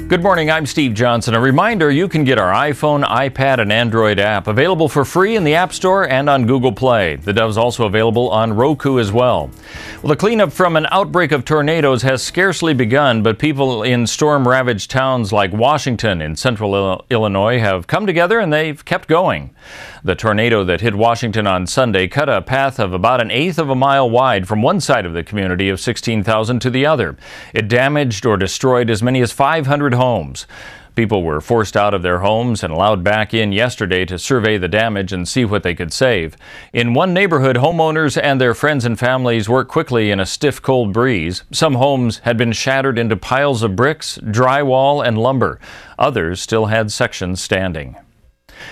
Good morning, I'm Steve Johnson. A reminder, you can get our iPhone, iPad, and Android app available for free in the App Store and on Google Play. The Dove's also available on Roku as well. Well, the cleanup from an outbreak of tornadoes has scarcely begun, but people in storm-ravaged towns like Washington in central Illinois have come together and they've kept going. The tornado that hit Washington on Sunday cut a path of about an eighth of a mile wide from one side of the community of 16,000 to the other. It damaged or destroyed as many as 500 homes. People were forced out of their homes and allowed back in yesterday to survey the damage and see what they could save. In one neighborhood, homeowners and their friends and families worked quickly in a stiff, cold breeze. Some homes had been shattered into piles of bricks, drywall, and lumber. Others still had sections standing.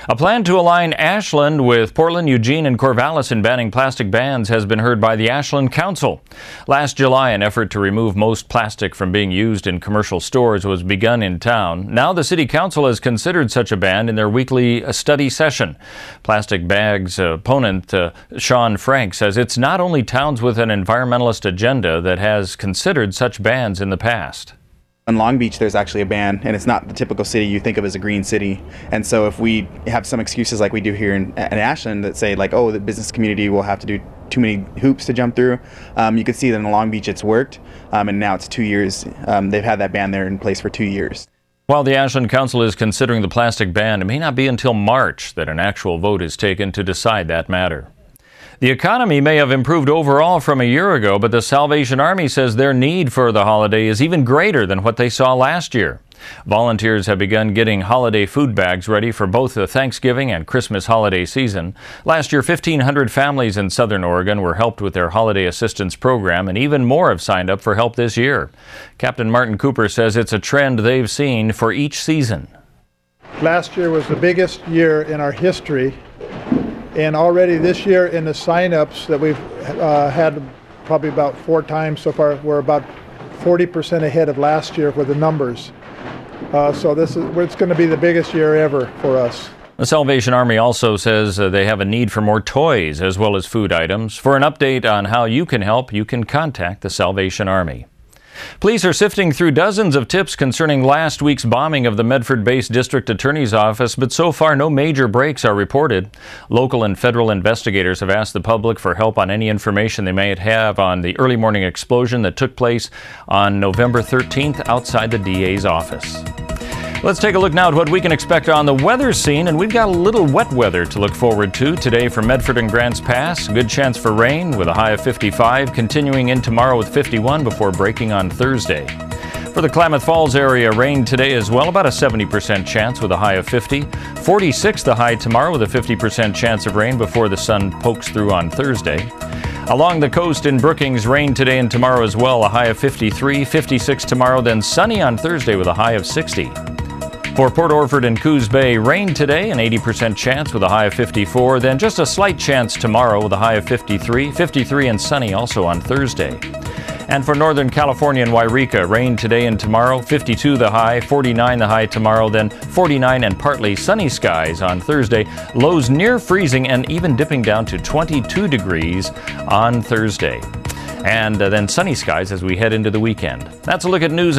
A plan to align Ashland with Portland, Eugene, and Corvallis in banning plastic bans has been heard by the Ashland Council. Last July, an effort to remove most plastic from being used in commercial stores was begun in town. Now the City Council has considered such a ban in their weekly study session. Plastic bags opponent Sean Frank says it's not only towns with an environmentalist agenda that has considered such bans in the past. In Long Beach, there's actually a ban, and it's not the typical city you think of as a green city. And so if we have some excuses like we do here in Ashland that say like, oh, the business community will have to do too many hoops to jump through, you can see that in Long Beach it's worked, and now it's 2 years. They've had that ban there in place for 2 years. While the Ashland Council is considering the plastic ban, it may not be until March that an actual vote is taken to decide that matter. The economy may have improved overall from a year ago, but the Salvation Army says their need for the holiday is even greater than what they saw last year. Volunteers have begun getting holiday food bags ready for both the Thanksgiving and Christmas holiday season. Last year, 1,500 families in Southern Oregon were helped with their holiday assistance program, and even more have signed up for help this year. Captain Martin Cooper says it's a trend they've seen for each season. Last year was the biggest year in our history. And already this year in the sign-ups that we've had probably about 4 times so far, we're about 40% ahead of last year for the numbers. So it's going to be the biggest year ever for us. The Salvation Army also says they have a need for more toys as well as food items. For an update on how you can help, you can contact the Salvation Army. Police are sifting through dozens of tips concerning last week's bombing of the Medford-based district attorney's office, but so far no major breaks are reported. Local and federal investigators have asked the public for help on any information they may have on the early morning explosion that took place on November 13th outside the DA's office. Let's take a look now at what we can expect on the weather scene, and we've got a little wet weather to look forward to today for Medford and Grants Pass. Good chance for rain with a high of 55, continuing in tomorrow with 51 before breaking on Thursday. For the Klamath Falls area, rain today as well, about a 70% chance with a high of 50. 46 the high tomorrow with a 50% chance of rain before the sun pokes through on Thursday. Along the coast in Brookings, rain today and tomorrow as well, a high of 53, 56 tomorrow, then sunny on Thursday with a high of 60. For Port Orford and Coos Bay, rain today, an 80% chance with a high of 54, then just a slight chance tomorrow with a high of 53, 53 and sunny also on Thursday. And for Northern California and Wairika, rain today and tomorrow, 52 the high, 49 the high tomorrow, then 49 and partly sunny skies on Thursday, lows near freezing and even dipping down to 22 degrees on Thursday. And then sunny skies as we head into the weekend. That's a look at news.